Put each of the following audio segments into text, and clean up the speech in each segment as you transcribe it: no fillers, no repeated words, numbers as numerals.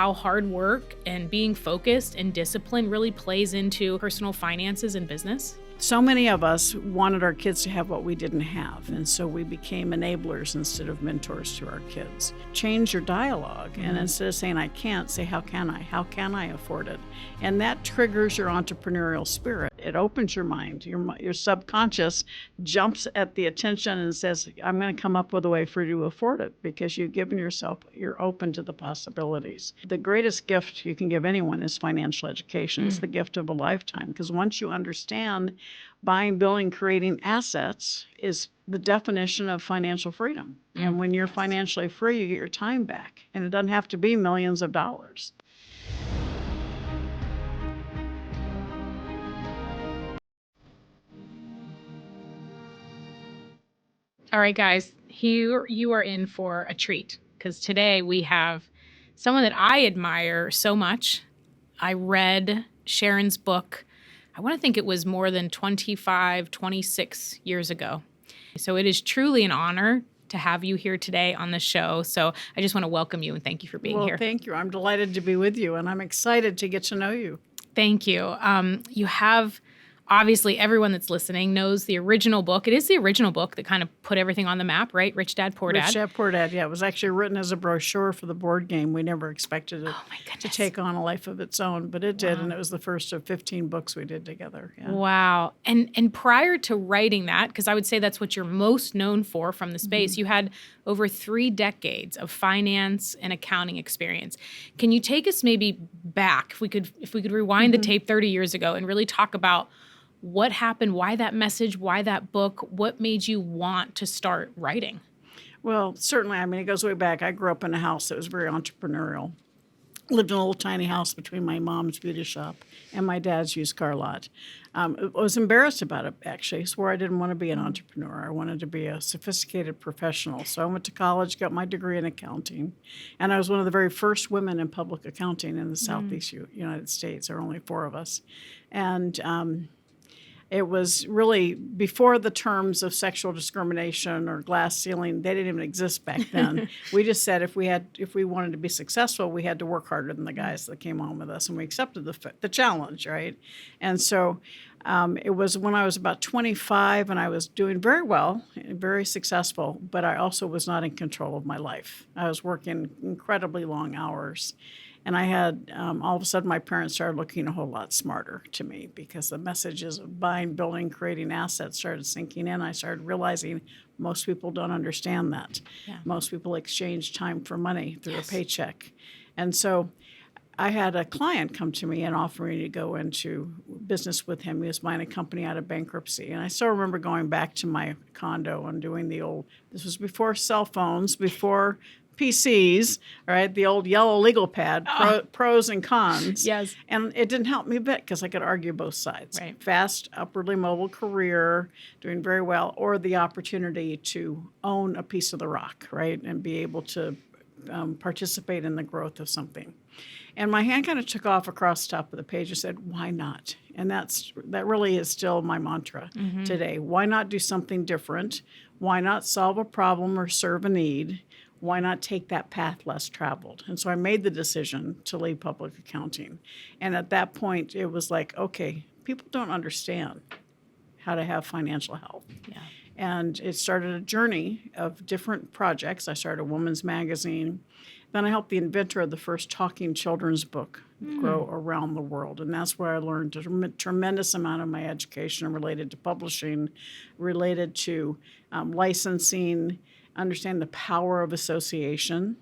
how hard work and being focused and disciplined really plays into personal finances and business? So many of us wanted our kids to have what we didn't have, and so we became enablers instead of mentors to our kids. Change your dialogue, and instead of saying, I can't, say, how can I? How can I afford it? And that triggers your entrepreneurial spirit. It opens your mind. Your subconscious jumps at the attention and says, I'm going to come up with a way for you to afford it, because you've given yourself, you're open to the possibilities. The greatest gift you can give anyone is financial education. It's the gift of a lifetime, because once you understand buying, building, creating assets is the definition of financial freedom. And when you're financially free, you get your time back. And it doesn't have to be millions of dollars. All right, guys, here you are in for a treat, because today we have someone that I admire so much. I read Sharon's book, I want to think it was more than 26 years ago. So it is truly an honor to have you here today on the show. So I just want to welcome you and thank you for being here. Thank you. I'm delighted to be with you, and I'm excited to get to know you. Thank you. You have, obviously, everyone that's listening knows the original book. It is the original book that kind of put everything on the map, right? Rich Dad, Poor Dad. Rich Dad, Poor Dad, yeah. It was actually written as a brochure for the board game. We never expected it to take on a life of its own, but it did, and it was the first of 15 books we did together. Yeah. Wow. And prior to writing that, because I would say that's what you're most known for from the space, you had over 3 decades of finance and accounting experience. Can you take us maybe back, if we could rewind the tape 30 years ago and really talk about what happened, why that message, why that book, what made you want to start writing? Well, certainly, I mean, it goes way back. I grew up in a house that was very entrepreneurial. Lived in a little tiny house between my mom's beauty shop and my dad's used car lot. I was embarrassed about it, actually. I swore I didn't want to be an entrepreneur. I wanted to be a sophisticated professional. So I went to college, got my degree in accounting, and I was one of the very first women in public accounting in the Southeast United States. There were only 4 of us. And it was really before the terms of sexual discrimination or glass ceiling. They didn't even exist back then. We just said if we wanted to be successful, we had to work harder than the guys that came on with us, and we accepted the challenge, right? And so it was when I was about 25, and I was doing very well, very successful, but I also was not in control of my life. I was working incredibly long hours. And I had, all of a sudden, my parents started looking a whole lot smarter to me, because the messages of buying, building, creating assets started sinking in. I started realizing most people don't understand that. Yeah. Most people exchange time for money through a paycheck. And so I had a client come to me and offer me to go into business with him. He was buying a company out of bankruptcy. And I still remember going back to my condo and doing this was before cell phones, before PCs, right? The old yellow legal pad, pros and cons. Yes. And it didn't help me a bit, because I could argue both sides. Right. Fast, upwardly mobile career, doing very well, or the opportunity to own a piece of the rock, right? And be able to participate in the growth of something. And my hand kind of took off across the top of the page and said, why not? And that really is still my mantra today. Why not do something different? Why not solve a problem or serve a need? Why not take that path less traveled? And so I made the decision to leave public accounting. And at that point, it was like, okay, people don't understand how to have financial health. Yeah. And it started a journey of different projects. I started a women's magazine. Then I helped the inventor of the first talking children's book grow around the world. And that's where I learned a tremendous amount of my education related to publishing, related to licensing, understand the power of association.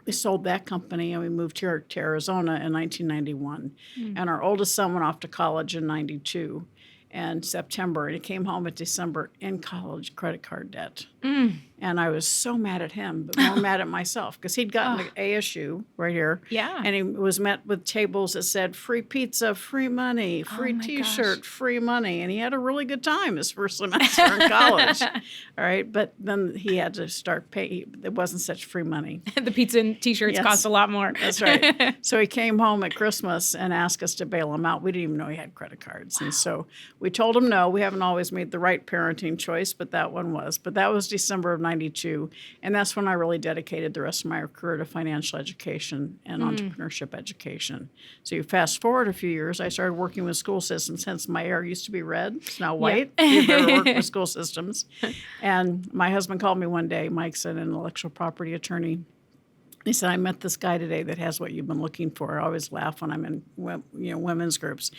We sold that company, and we moved here to Arizona in 1991. And our oldest son went off to college in 92 and September, and he came home in December in college credit card debt. And I was so mad at him, but more mad at myself, because he'd gotten to ASU right here. Yeah. And he was met with tables that said free pizza, free money, free T-shirt, free money. And he had a really good time his first semester in college. All right. But then he had to start paying. It wasn't such free money. The pizza and T-shirts cost a lot more. That's right. So he came home at Christmas and asked us to bail him out. We didn't even know he had credit cards. And so We told him no. We haven't always made the right parenting choice, but that one was. But that was December of 92. And that's when I really dedicated the rest of my career to financial education and entrepreneurship education. So you fast forward a few years, I started working with school systems. Hence, my hair used to be red. It's now white. Yeah. You've ever worked with school systems. And my husband called me one day. Mike's an intellectual property attorney. He said, I met this guy today that has what you've been looking for. I always laugh when I'm in women's groups.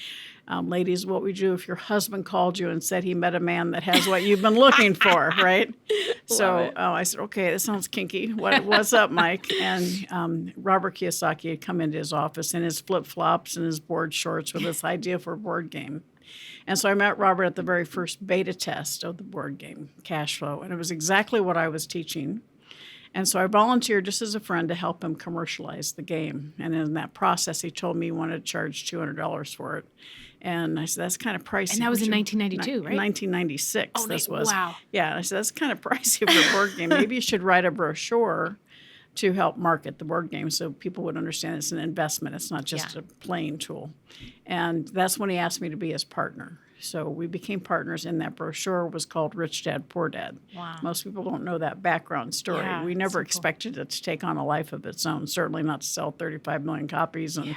Ladies, what would you do if your husband called you and said he met a man that has what you've been looking for, right? So I said, okay, that sounds kinky. What's up, Mike? And Robert Kiyosaki had come into his office in his flip-flops and his board shorts with this idea for a board game. And so I met Robert at the very first beta test of the board game, Cash Flow, and it was exactly what I was teaching. And so I volunteered just as a friend to help him commercialize the game. And in that process, he told me he wanted to charge $200 for it. And I said, that's kind of pricey. And that was in 1992, right? 1996, this was. Wow. Yeah, and I said, that's kind of pricey for a board game. Maybe you should write a brochure to help market the board game so people would understand it's an investment. It's not just a playing tool. And that's when he asked me to be his partner. So we became partners, and that brochure was called Rich Dad, Poor Dad. Wow. Most people don't know that background story. Yeah, we never so cool. expected it to take on a life of its own, certainly not to sell 35 million copies and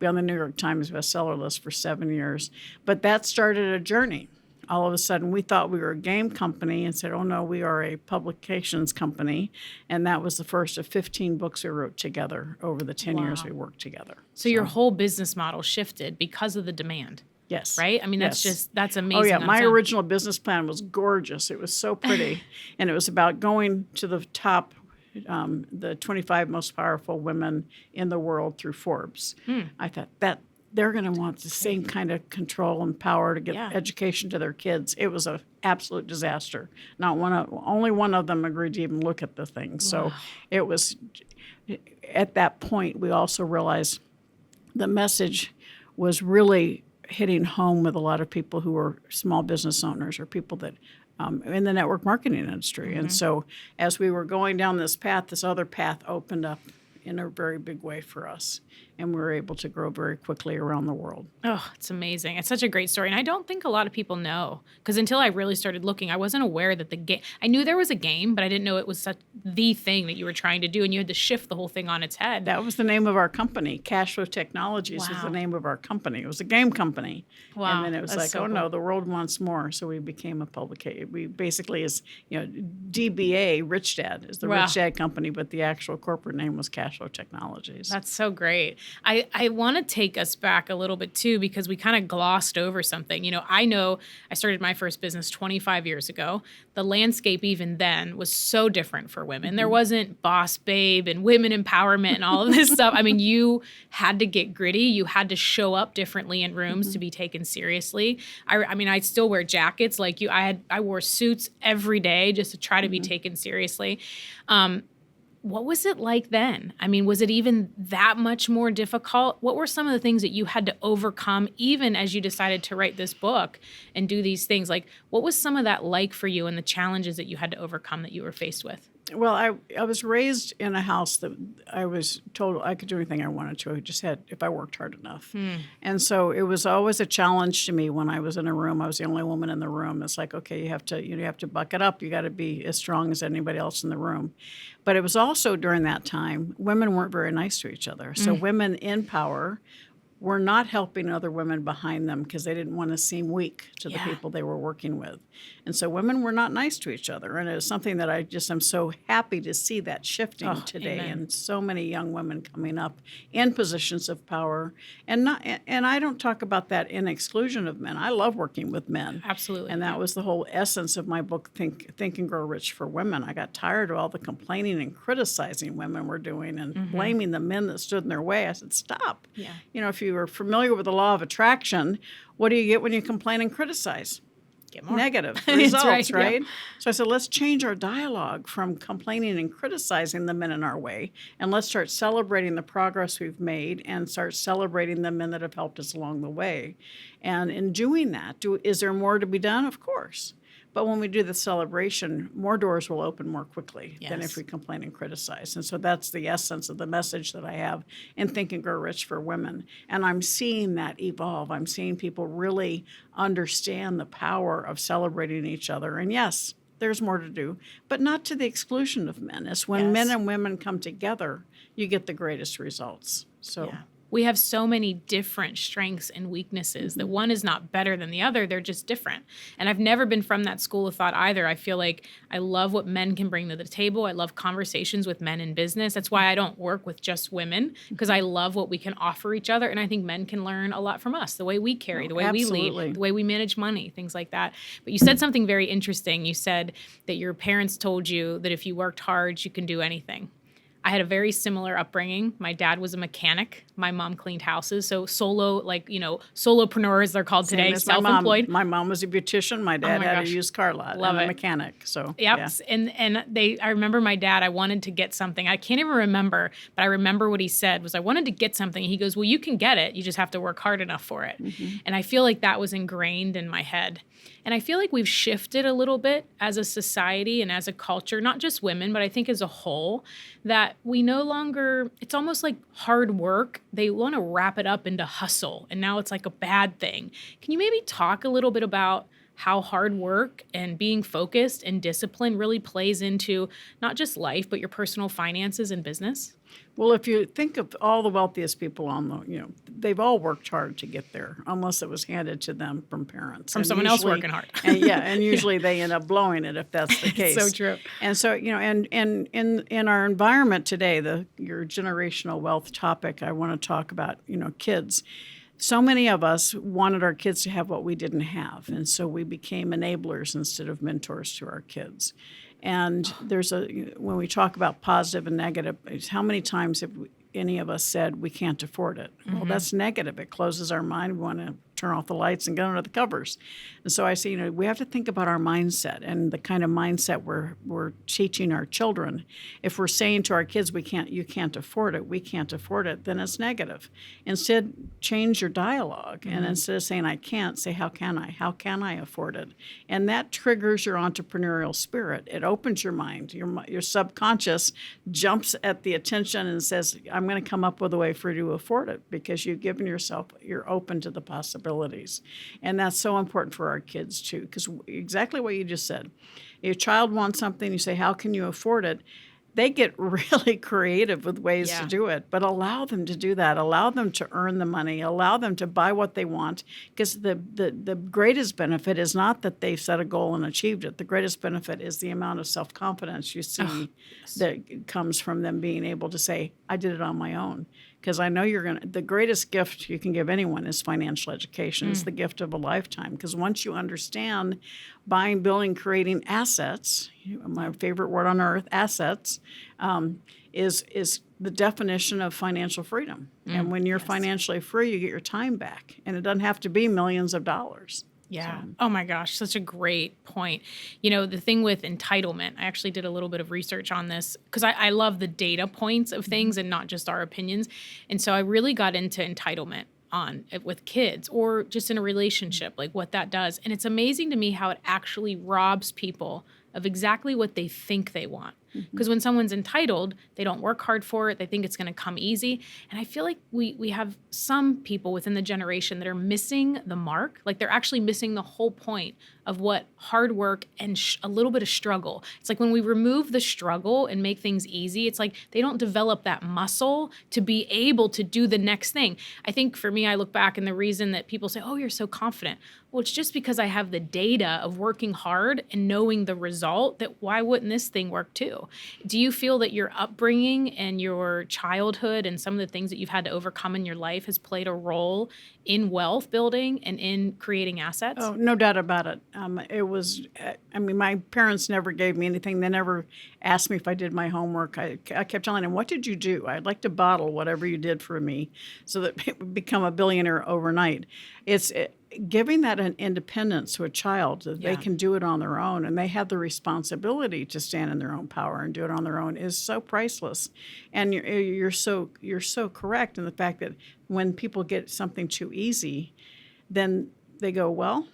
be on the New York Times bestseller list for 7 years. But that started a journey. All of a sudden, we thought we were a game company and said, oh, no, we are a publications company. And that was the first of 15 books we wrote together over the 10 years we worked together. So your whole business model shifted because of the demand. Yes. Right? I mean, that's amazing. Oh, yeah. My original business plan was gorgeous. It was so pretty. And it was about going to the top, the 25 most powerful women in the world through Forbes. I thought that they're going to want the same kind of control and power to get education to their kids. It was an absolute disaster. Only one of them agreed to even look at the thing. So it was, at that point, we also realized the message was really hitting home with a lot of people who were small business owners or people that in the network marketing industry. And so as we were going down this path, this other path opened up in a very big way for us. And we were able to grow very quickly around the world. Oh, it's amazing. It's such a great story. And I don't think a lot of people know, because until I really started looking, I wasn't aware that the game, I knew there was a game, but I didn't know it was such the thing that you were trying to do. And you had to shift the whole thing on its head. That was the name of our company. Cash Flow Technologies was the name of our company. It was a game company. Wow. And then it was like, oh, no, the world wants more. So we became a publication. We basically DBA, Rich Dad, is the Rich Dad company, but the actual corporate name was Cash Flow Technologies. That's so great. I want to take us back a little bit, too, because we kind of glossed over something. I know I started my first business 25 years ago. The landscape even then was so different for women. There wasn't Boss Babe and women empowerment and all of this stuff. I mean, you had to get gritty. You had to show up differently in rooms to be taken seriously. I mean, I still wear jackets like you. I wore suits every day just to try to be taken seriously. What was it like then? I mean, was it even that much more difficult? What were some of the things that you had to overcome even as you decided to write this book and do these things? Like, what was some of that like for you and the challenges that you had to overcome that you were faced with? Well, I was raised in a house that I was told I could do anything I wanted to. I just had, if I worked hard enough. And so it was always a challenge to me when I was in a room. I was the only woman in the room. It's like, okay, you have to buck it up. You got to be as strong as anybody else in the room. But it was also during that time, women weren't very nice to each other. So women in power were not helping other women behind them because they didn't want to seem weak to the people they were working with. And so women were not nice to each other. And it was something that I'm so happy to see that shifting today. Amen. And so many young women coming up in positions of power. And I don't talk about that in exclusion of men. I love working with men. Absolutely. And that was the whole essence of my book, Think and Grow Rich for Women. I got tired of all the complaining and criticizing women were doing and blaming the men that stood in their way. I said, stop. Yeah. If you are familiar with the law of attraction, what do you get when you complain and criticize? Get more negative results, right? Yeah. So I said, let's change our dialogue from complaining and criticizing the men in our way, and let's start celebrating the progress we've made and start celebrating the men that have helped us along the way. And in doing that, is there more to be done? Of course. But when we do the celebration, more doors will open more quickly than if Yes. we complain and criticize. And so that's the essence of the message that I have in Think and Grow Rich for Women. And I'm seeing that evolve. I'm seeing people really understand the power of celebrating each other. And yes, there's more to do, but not to the exclusion of men. It's when men Yes. and women come together, you get the greatest results. So. Yeah. We have so many different strengths and weaknesses that one is not better than the other. They're just different. And I've never been from that school of thought either. I feel like I love what men can bring to the table. I love conversations with men in business. That's why I don't work with just women, because I love what we can offer each other. And I think men can learn a lot from us, the way we carry, the way we Absolutely. lead, the way we manage money, things like that. But you said something very interesting. You said that your parents told you that if you worked hard, you can do anything. I had a very similar upbringing. My dad was a mechanic. My mom cleaned houses. So solo, solopreneurs, they're called Same today, as self-employed. My mom was a beautician. My dad had gosh. a used car lot Love and a it. mechanic. So Yep. yeah. And I remember my dad, I wanted to get something. I can't even remember, but I remember what he said was I wanted to get something. He goes, well, you can get it. You just have to work hard enough for it. And I feel like that was ingrained in my head. And I feel like we've shifted a little bit as a society and as a culture, not just women, but I think as a whole, that we no longer, it's almost like hard work. They want to wrap it up into hustle. And now it's like a bad thing. Can you maybe talk a little bit about how hard work and being focused and disciplined really plays into not just life, but your personal finances and business? Well, if you think of all the wealthiest people they've all worked hard to get there, unless it was handed to them from parents. From And someone else usually- working hard. and usually they end up blowing it if that's the case. So true. And so, and in our environment today, your generational wealth topic, I want to talk about, kids. So many of us wanted our kids to have what we didn't have. And so we became enablers instead of mentors to our kids. And when we talk about positive and negative, it's how many times have any of us said we can't afford it? Well, that's negative. It closes our mind. We want to turn off the lights and get under the covers. And so I say, we have to think about our mindset and the kind of mindset we're teaching our children. If we're saying to our kids, you can't afford it, we can't afford it, then it's negative. Instead, change your dialogue. And instead of saying I can't, say how can I? How can I afford it? And that triggers your entrepreneurial spirit. It opens your mind. Your subconscious jumps at the attention and says, I'm going to come up with a way for you to afford it because you've given yourself, you're open to the possibilities. And that's so important for our kids too, because exactly what you just said. Your child wants something, you say, how can you afford it? They get really creative with ways to do it, but allow them to do that. Allow them to earn the money. Allow them to buy what they want, because the greatest benefit is not that they've set a goal and achieved it. The greatest benefit is the amount of self-confidence you see that comes from them being able to say, I did it on my own. Because I know the greatest gift you can give anyone is financial education. It's the gift of a lifetime. Because once you understand buying, building, creating assets, my favorite word on earth, assets, is the definition of financial freedom. And when you're financially free, you get your time back. And it doesn't have to be millions of dollars. Yeah. Oh my gosh, such a great point. The thing with entitlement, I actually did a little bit of research on this because I love the data points of things and not just our opinions. And so I really got into entitlement with kids or just in a relationship, like what that does. And it's amazing to me how it actually robs people of exactly what they think they want. Because when someone's entitled, they don't work hard for it. They think it's going to come easy. And I feel like we have some people within the generation that are missing the mark. Like they're actually missing the whole point of what hard work and a little bit of struggle. It's like when we remove the struggle and make things easy, it's like they don't develop that muscle to be able to do the next thing. I think for me, I look back and the reason that people say, oh, you're so confident. Well, it's just because I have the data of working hard and knowing the result that why wouldn't this thing work too? Do you feel that your upbringing and your childhood and some of the things that you've had to overcome in your life has played a role in wealth building and in creating assets? Oh, no doubt about it. My parents never gave me anything. They never asked me if I did my homework. I kept telling them, what did you do? I'd like to bottle whatever you did for me so that it would become a billionaire overnight. It's giving that an independence to a child that they can do it on their own, and they have the responsibility to stand in their own power and do it on their own is so priceless. And you're so correct in the fact that when people get something too easy, then they go, well,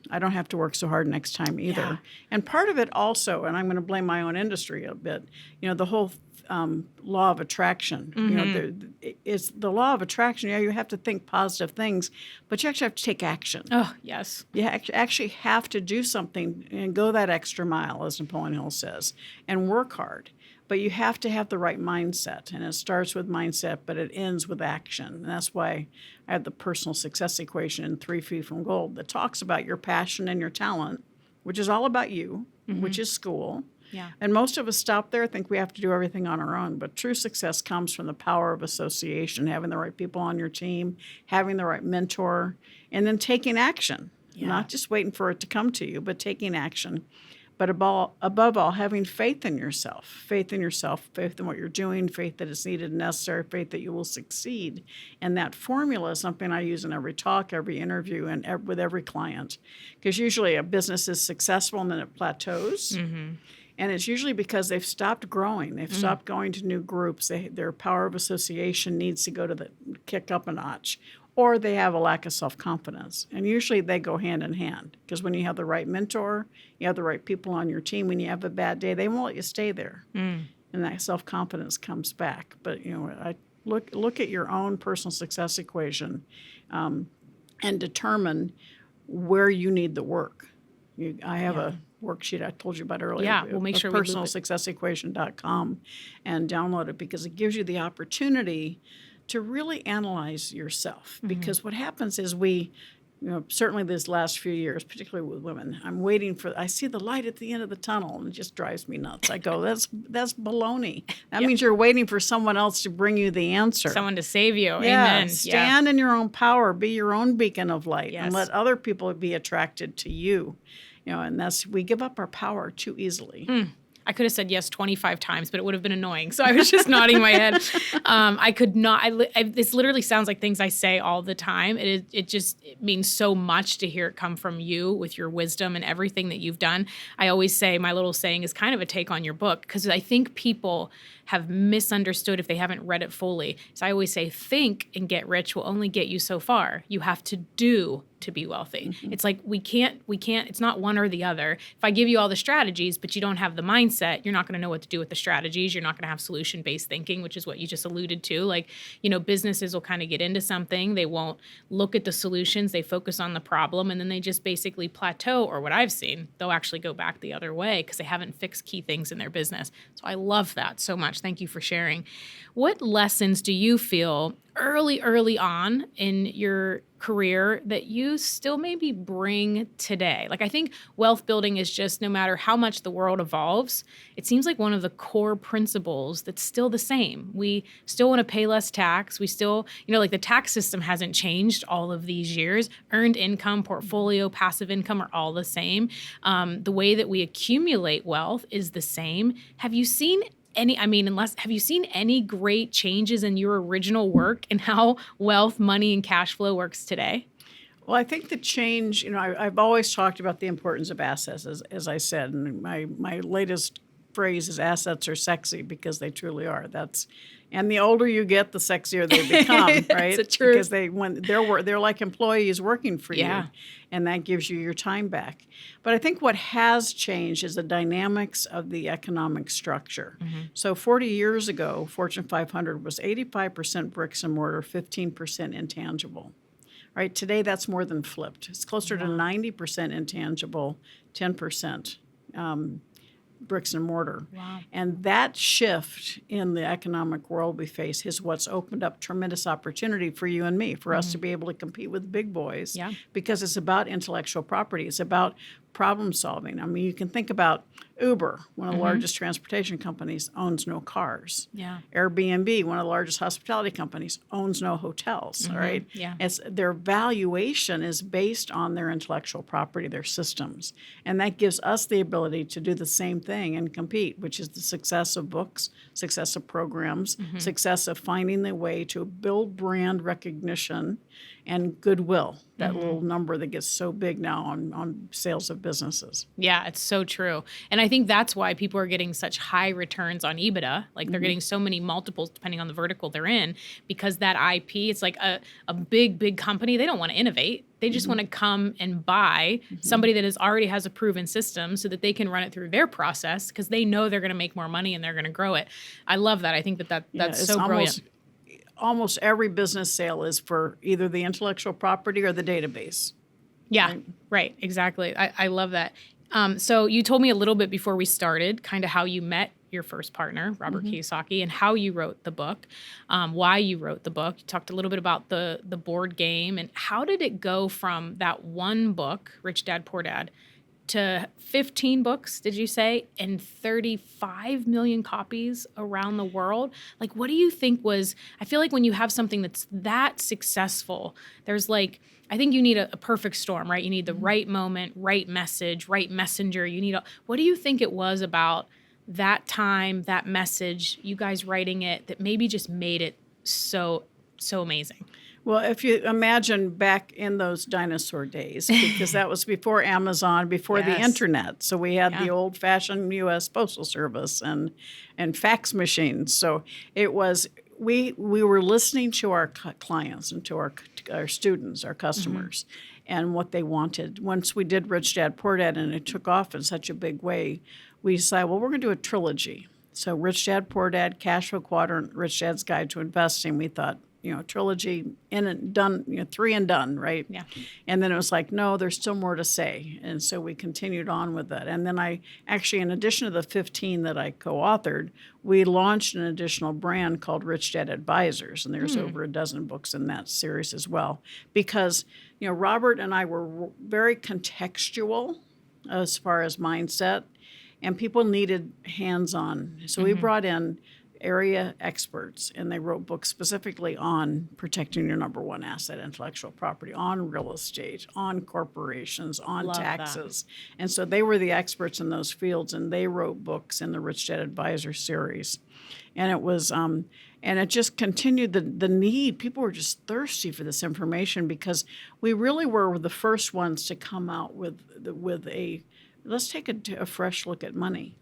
I don't have to work so hard next time either. Yeah. And part of it also, and I'm going to blame my own industry a bit, the whole law of attraction. It's the law of attraction. You have to think positive things, but you actually have to take action. Oh, yes. You actually have to do something and go that extra mile, as Napoleon Hill says, and work hard. But you have to have the right mindset, and it starts with mindset, but it ends with action. And that's why I have the personal success equation in 3 Feet from Gold that talks about your passion and your talent, which is all about you, which is school. Yeah. And most of us stop there, think we have to do everything on our own. But true success comes from the power of association, having the right people on your team, having the right mentor, and then taking action. Yeah. Not just waiting for it to come to you, but taking action. But above all, having faith in yourself, faith in what you're doing, faith that it's needed and necessary, faith that you will succeed. And that formula is something I use in every talk, every interview, and with every client. Because usually a business is successful and then it plateaus. And it's usually because they've stopped growing. They've stopped going to new groups. Their power of association needs to go to kick up a notch. Or they have a lack of self-confidence. And usually they go hand in hand. Because when you have the right mentor, you have the right people on your team, when you have a bad day, they won't let you stay there. And that self-confidence comes back. But, I look at your own personal success equation and determine where you need the work. I have a worksheet I told you about earlier. Yeah, we'll make sure we loop it. personalsuccessequation.com and download it because it gives you the opportunity to really analyze yourself. Because what happens is certainly these last few years, particularly with women, I see the light at the end of the tunnel and it just drives me nuts. I go, that's baloney. That means you're waiting for someone else to bring you the answer. Someone to save you. Yeah, Amen. stand in your own power, be your own beacon of light, Yes. and let other people be attracted to you. And we give up our power too easily. I could have said yes 25 times, but it would have been annoying. So I was just nodding my head. I could not. This literally sounds like things I say all the time. It means so much to hear it come from you with your wisdom and everything that you've done. I always say my little saying is kind of a take on your book because I think people have misunderstood if they haven't read it fully. So I always say, think and get rich will only get you so far. You have to do to be wealthy. It's like we can't, it's not one or the other. If I give you all the strategies, but you don't have the mindset, you're not going to know what to do with the strategies. You're not going to have solution-based thinking, which is what you just alluded to. Like, businesses will kind of get into something. They won't look at the solutions. They focus on the problem, and then they just basically plateau, or what I've seen, they'll actually go back the other way because they haven't fixed key things in their business. So I love that so much. Thank you for sharing. What lessons do you feel early on in your career that you still maybe bring today? Like, I think wealth building is just, no matter how much the world evolves, it seems like one of the core principles that's still the same. We still want to pay less tax. We still, like the tax system hasn't changed all of these years. Earned income, portfolio, passive income are all the same. The way that we accumulate wealth is the same. Have you seen any great changes in your original work and how wealth, money, and cash flow works today? Well, I think the change, I've always talked about the importance of assets, as I said, and my latest phrase is assets are sexy because they truly are. And the older you get, the sexier they become, right? That's true. Because they're like employees working for Yeah. you, and that gives you your time back. But I think what has changed is the dynamics of the economic structure. So 40 years ago, Fortune 500 was 85% bricks and mortar, 15% intangible. Right? Today, that's more than flipped. It's closer to 90% intangible, 10% bricks and mortar. Wow. And that shift in the economic world we face is what's opened up tremendous opportunity for you and me, for us to be able to compete with big boys. Yeah. Because it's about intellectual property. It's about problem solving. I mean, you can think about Uber, one of the largest transportation companies, owns no cars. Yeah. Airbnb, one of the largest hospitality companies, owns no hotels, right? Yeah. Their valuation is based on their intellectual property, their systems. And that gives us the ability to do the same thing and compete, which is the success of books, success of programs, success of finding the way to build brand recognition and goodwill, that little number that gets so big now on sales of businesses. Yeah, it's so true. And I think that's why people are getting such high returns on EBITDA. Like they're getting so many multiples depending on the vertical they're in, because that IP, it's like a big company. They don't want to innovate. They just want to come and buy somebody that already has a proven system so that they can run it through their process, because they know they're going to make more money and they're going to grow it. I love that. I think that's it's so brilliant. Almost every business sale is for either the intellectual property or the database. Yeah, right. Exactly. I love that. So you told me a little bit before we started kind of how you met your first partner, Robert Kiyosaki, and how you wrote the book, why you wrote the book. You talked a little bit about the board game, and how did it go from that one book, Rich Dad, Poor Dad, to 15 books, did you say, and 35 million copies around the world? Like, what do you think was, I feel like when you have something that's that successful, there's like, I think you need a perfect storm, right? You need the right moment, right message, right messenger. What do you think it was about that time, that message, you guys writing it, that maybe just made it so amazing? Well, if you imagine back in those dinosaur days, because that was before Amazon, before the internet. So we had the old-fashioned U.S. Postal Service and fax machines. So we were listening to our clients and to our students, our customers, and what they wanted. Once we did Rich Dad, Poor Dad, and it took off in such a big way, we decided, well, we're going to do a trilogy. So Rich Dad, Poor Dad, Cash Flow Quadrant, Rich Dad's Guide to Investing. We thought, trilogy in and done, 3 and done, right? Yeah. And then it was like, no, there's still more to say. And so we continued on with that. And then I actually, in addition to the 15 that I co-authored, we launched an additional brand called Rich Dad Advisors. And there's over a dozen books in that series as well. Because, Robert and I were very contextual as far as mindset, and people needed hands-on. So we brought in area experts, and they wrote books specifically on protecting your number one asset, intellectual property, on real estate, on corporations, on Love taxes. And so they were the experts in those fields, and they wrote books in the Rich Dad Advisor series. And it was, and it just continued the need. People were just thirsty for this information, because we really were the first ones to come out with a, let's take a fresh look at money,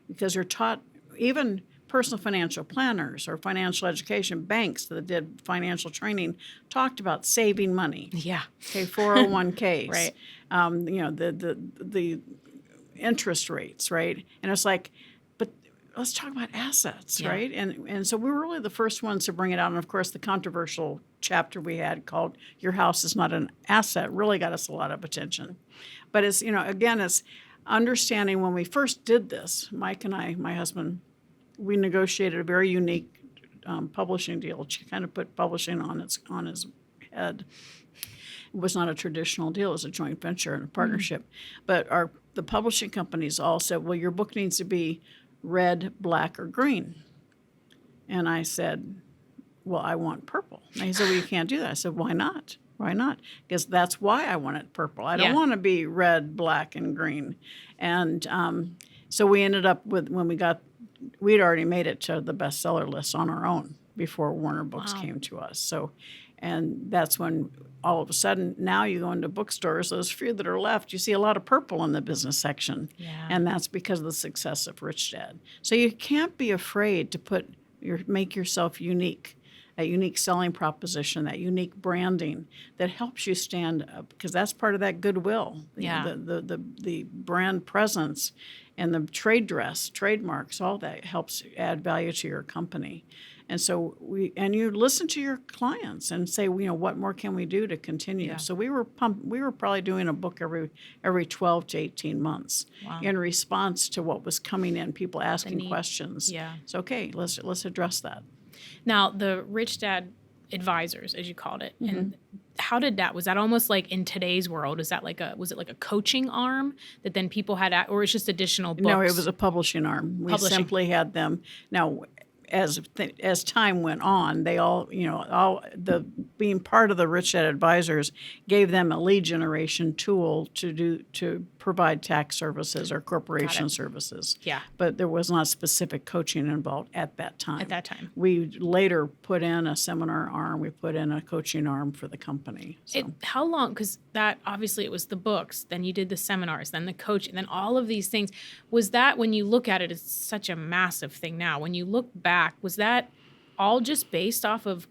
because you're taught, even personal financial planners or financial education banks that did financial training talked about saving money. Yeah. Okay, 401ks. Right. The interest rates, right? And it's like, but let's talk about assets, right? And so we were really the first ones to bring it out. And of course, the controversial chapter we had called "Your House is Not an Asset" really got us a lot of attention. But it's, again, it's understanding when we first did this, Mike and I, my husband, we negotiated a very unique publishing deal. She kind of put publishing on his head. It was not a traditional deal; it was a joint venture and a partnership. But the publishing companies all said, "Well, your book needs to be red, black, or green." And I said, "Well, I want purple." And he said, "Well, you can't do that." I said, "Why not? Why not?" Because that's why I want it purple. I don't want to be red, black, and green. And so we ended up with, we'd already made it to the bestseller list on our own before Warner Books came to us. So, and that's when all of a sudden, now you go into bookstores, those few that are left, you see a lot of purple in the business section. Yeah. And that's because of the success of Rich Dad. So you can't be afraid to make yourself unique, a unique selling proposition, that unique branding that helps you stand up, because that's part of that goodwill. The brand presence and the trade dress, trademarks, all that helps add value to your company. And so you listen to your clients and say, what more can we do to continue? Yeah. So we were probably doing a book every 12 to 18 months in response to what was coming in, people asking questions. Yeah. So, okay, let's address that. Now, the Rich Dad Advisors, as you called it, and how did that, was that almost like in today's world, was it like a coaching arm that then people had, or it's just additional books? No, it was a publishing arm. We simply had them. Now, as time went on, they all being part of the Rich Dad Advisors gave them a lead generation tool to provide tax services or corporation services. Yeah. But there was not specific coaching involved at that time. At that time. We later put in a seminar arm. We put in a coaching arm for the company. So. How long? Because that obviously it was the books, then you did the seminars, then the coaching, then all of these things. Was that, when you look at it, it's such a massive thing now. When you look back, was that all just based off of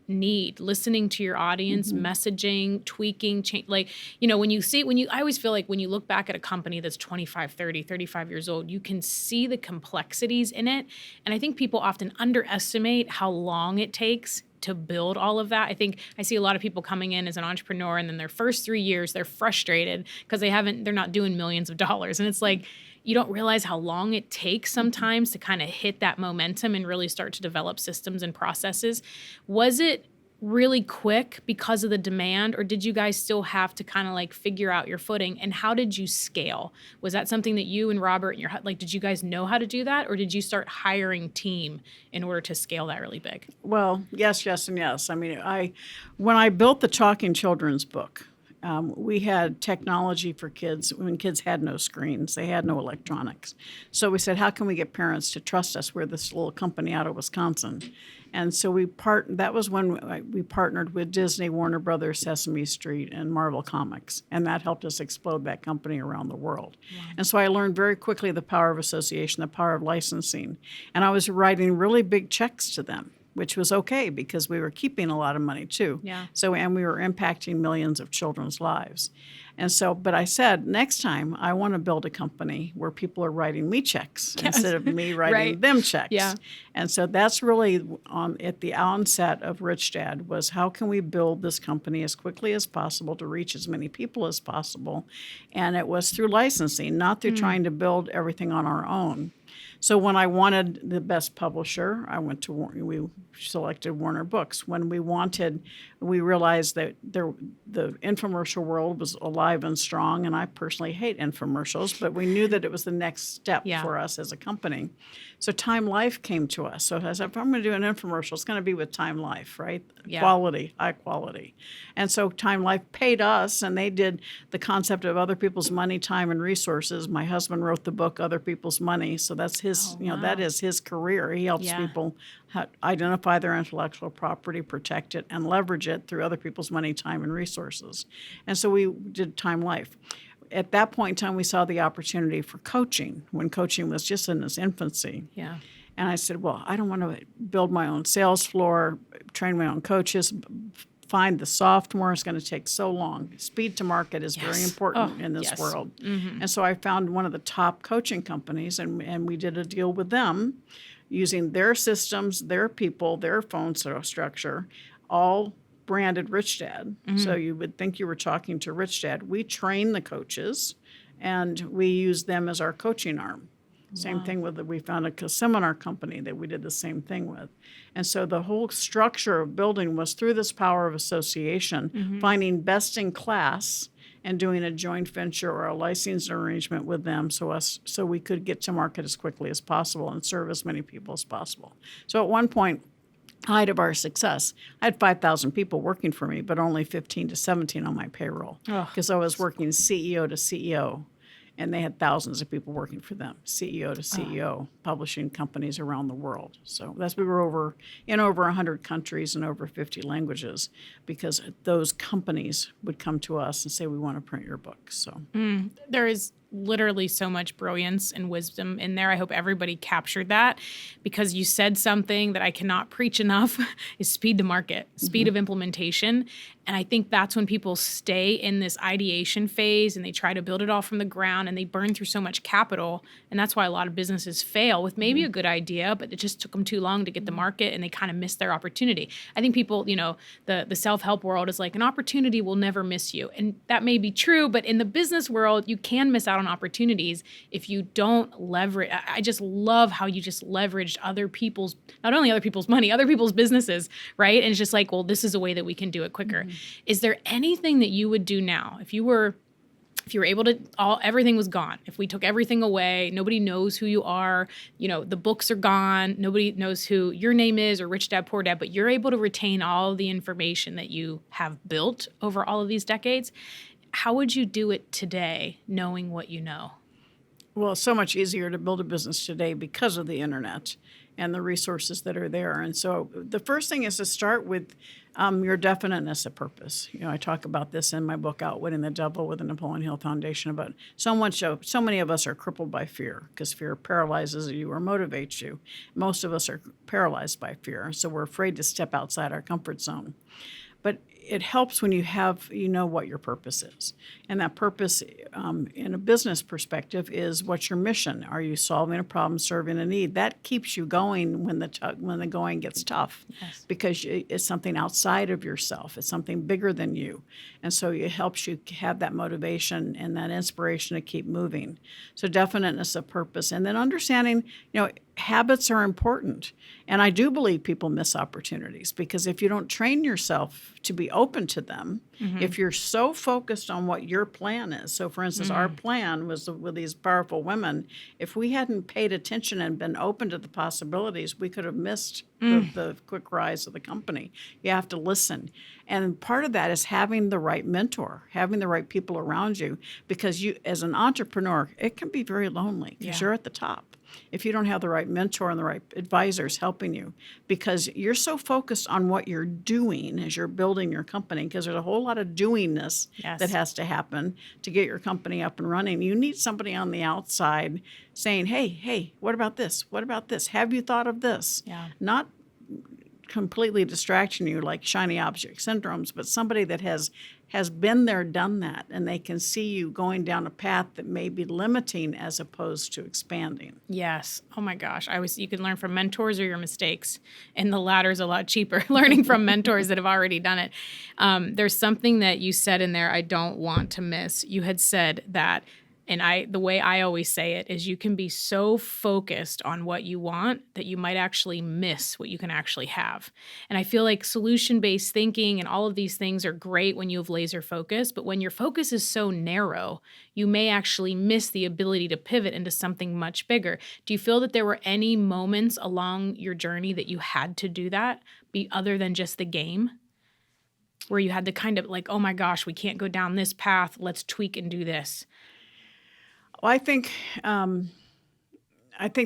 need, listening to your audience, messaging, tweaking, change? Like, I always feel like when you look back at a company that's 25, 30, 35 years old, you can see the complexities in it. And I think people often underestimate how long it takes to build all of that. I think I see a lot of people coming in as an entrepreneur, and then their first 3 years, they're frustrated because they're not doing millions of dollars. And it's like, you don't realize how long it takes sometimes to kind of hit that momentum and really start to develop systems and processes. Was it really quick because of the demand, or did you guys still have to kind of like figure out your footing? And how did you scale? Was that something that you and Robert and did you guys know how to do that, or did you start hiring team in order to scale that really big? Well, yes, and yes. I mean, when I built the Talking Children's book, we had technology for kids when kids had no screens. They had no electronics. So we said, how can we get parents to trust us? We're this little company out of Wisconsin. And so that was when we partnered with Disney, Warner Brothers, Sesame Street, and Marvel Comics. And that helped us explode that company around the world. Wow. And so I learned very quickly the power of association, the power of licensing. And I was writing really big checks to them, which was okay because we were keeping a lot of money too. Yeah. And we were impacting millions of children's lives. And so, but I said, next time I want to build a company where people are writing me checks instead of me writing them checks. Yeah. And so that's really at the onset of Rich Dad was, how can we build this company as quickly as possible to reach as many people as possible? And it was through licensing, not through trying to build everything on our own. So when I wanted the best publisher, we selected Warner Books. When we realized that the infomercial world was alive and strong, and I personally hate infomercials, but we knew that it was the next step for us as a company. So Time Life came to us. So I said, if I'm going to do an infomercial, it's going to be with Time Life, right? Yeah. Quality, high quality. And so Time Life paid us, and they did the concept of other people's money, time, and resources. My husband wrote the book, Other People's Money. So that's that is his career. He helps people identify their intellectual property, protect it, and leverage it through other people's money, time, and resources. And so we did Time Life. At that point in time, we saw the opportunity for coaching when coaching was just in its infancy. Yeah. And I said, well, I don't want to build my own sales floor, train my own coaches, find the software. It's going to take so long. Speed to market is very important in this world. Mm-hmm. And so I found one of the top coaching companies, and we did a deal with them using their systems, their people, their phone structure, all branded Rich Dad. Mm-hmm. So you would think you were talking to Rich Dad. We train the coaches, and we use them as our coaching arm. Same thing we found a seminar company that we did the same thing with. And so the whole structure of building was through this power of association, finding best in class and doing a joint venture or a licensing arrangement with them so we could get to market as quickly as possible and serve as many people as possible. So at one point, height of our success, I had 5,000 people working for me, but only 15 to 17 on my payroll because I was working CEO to CEO. And they had thousands of people working for them, CEO to CEO, publishing companies around the world. So we were in over 100 countries and over 50 languages because those companies would come to us and say, we want to print your book. So there is literally so much brilliance and wisdom in there. I hope everybody captured that, because you said something that I cannot preach enough is speed to market, speed of implementation. And I think that's when people stay in this ideation phase and they try to build it all from the ground and they burn through so much capital. And that's why a lot of businesses fail with maybe a good idea, but it just took them too long to get the market and they kind of missed their opportunity. I think people, the self-help world is like, an opportunity will never miss you. And that may be true, but in the business world, you can miss out on opportunities if you don't leverage. I just love how you just leveraged not only other people's money, other people's businesses, right? And it's just like, well, this is a way that we can do it quicker. Is there anything that you would do now if you were able to, everything was gone, if we took everything away, nobody knows who you are, the books are gone, nobody knows who your name is or Rich Dad, Poor Dad, but you're able to retain all the information that you have built over all of these decades. how would you do it today, knowing what you know? Well, it's so much easier to build a business today because of the internet and the resources that are there. And so the first thing is to start with your definiteness of purpose. I talk about this in my book, Outwitting the Devil, with the Napoleon Hill Foundation, about so many of us are crippled by fear because fear paralyzes you or motivates you. Most of us are paralyzed by fear, so we're afraid to step outside our comfort zone. But it helps when you know what your purpose is. And that purpose, in a business perspective, is what's your mission? Are you solving a problem, serving a need? That keeps you going when the going gets tough, Yes. because it's something outside of yourself. It's something bigger than you. And so it helps you have that motivation and that inspiration to keep moving. So definiteness of purpose. And then understanding, habits are important. And I do believe people miss opportunities because if you don't train yourself to be open to them, if you're so focused on what your plan is. So, for instance, our plan was with these powerful women. If we hadn't paid attention and been open to the possibilities, we could have missed the quick rise of the company. You have to listen. And part of that is having the right mentor, having the right people around you, because you, as an entrepreneur, it can be very lonely because you're at the top if you don't have the right mentor and the right advisors helping you, because you're so focused on what you're doing as you're building your company, because there's a whole lot of doingness that has to happen to get your company up and running. You need somebody on the outside saying, hey, what about this? What about this? Have you thought of this? Yeah. Not completely distracting you like shiny object syndromes, but somebody that has been there, done that, and they can see you going down a path that may be limiting as opposed to expanding. Yes. Oh my gosh. You can learn from mentors or your mistakes, and the latter is a lot cheaper. Learning from mentors that have already done it. There's something that you said in there I don't want to miss. You had said that, and the way I always say it is, you can be so focused on what you want that you might actually miss what you can actually have. And I feel like solution-based thinking and all of these things are great when you have laser focus, but when your focus is so narrow, you may actually miss the ability to pivot into something much bigger. Do you feel that there were any moments along your journey that you had to do that, other than just the game, where you had to kind of like, oh my gosh, we can't go down this path, let's tweak and do this? Well, I think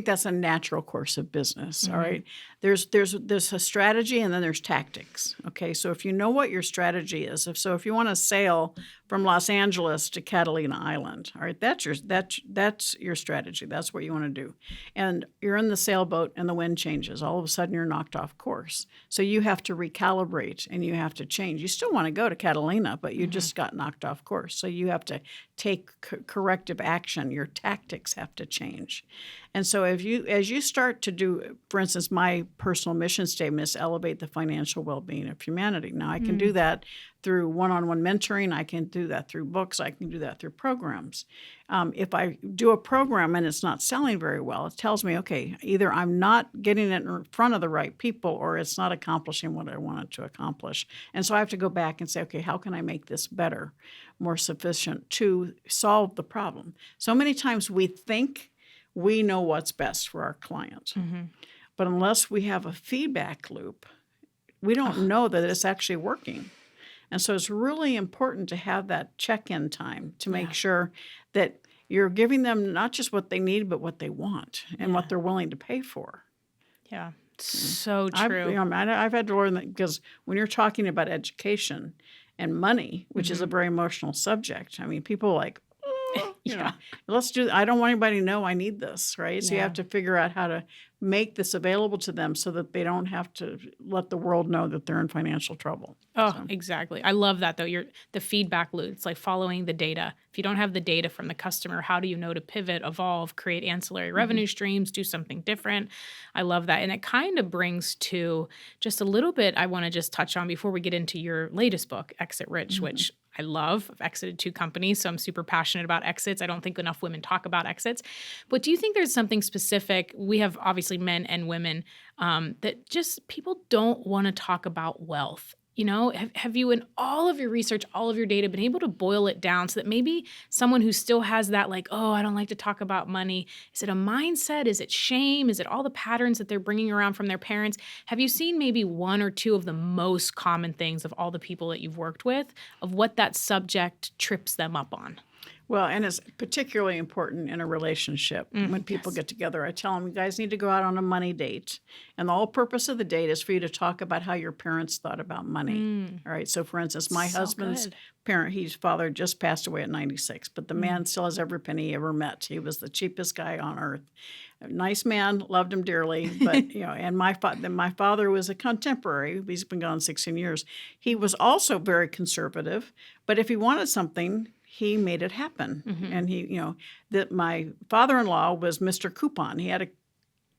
that's a natural course of business. All right. There's a strategy and then there's tactics. Okay. So if you know what your strategy is, if you want to sail from Los Angeles to Catalina Island, all right, that's your strategy. That's what you want to do. And you're in the sailboat and the wind changes. All of a sudden you're knocked off course. So you have to recalibrate and you have to change. You still want to go to Catalina, but you just got knocked off course. So you have to take corrective action. Your tactics have to change. And so as you start to do, for instance, my personal mission statement is elevate the financial well-being of humanity. Now, I can do that through one-on-one mentoring. I can do that through books. I can do that through programs. If I do a program and it's not selling very well, it tells me, okay, either I'm not getting it in front of the right people or it's not accomplishing what I wanted to accomplish. And so I have to go back and say, okay, how can I make this better, more sufficient to solve the problem? So many times we think we know what's best for our client. But unless we have a feedback loop, we don't know that it's actually working. And so it's really important to have that check-in time to make sure that you're giving them not just what they need, but what they want and what they're willing to pay for. Yeah, so true. I've had to learn that, because when you're talking about education and money, which is a very emotional subject, I mean, people are like, let's do. I don't want anybody to know I need this, right? So you have to figure out how to make this available to them so that they don't have to let the world know that they're in financial trouble. Exactly. I love that, though. The feedback loop. It's like following the data. If you don't have the data from the customer, how do you know to pivot, evolve, create ancillary revenue streams, do something different? I love that. And it kind of brings to just a little bit I want to just touch on before we get into your latest book, Exit Rich, which I love. I've exited 2 companies, so I'm super passionate about exits. I don't think enough women talk about exits. But do you think there's something specific? We have obviously men and women that just people don't want to talk about wealth. have you in all of your research, all of your data, been able to boil it down so that maybe someone who still has that like, oh, I don't like to talk about money, is it a mindset? Is it shame? Is it all the patterns that they're bringing around from their parents? Have you seen maybe one or two of the most common things of all the people that you've worked with of what that subject trips them up on? Well, and it's particularly important in a relationship. When people get together, I tell them, you guys need to go out on a money date. And the whole purpose of the date is for you to talk about how your parents thought about money. All right. So, for instance, my husband's parent, his father just passed away at 96, but the man still has every penny he ever met. He was the cheapest guy on earth. A nice man, loved him dearly, but and my father was a contemporary. He's been gone 16 years. He was also very conservative, but if he wanted something, he made it happen. And that my father-in-law was Mr. Coupon. He had a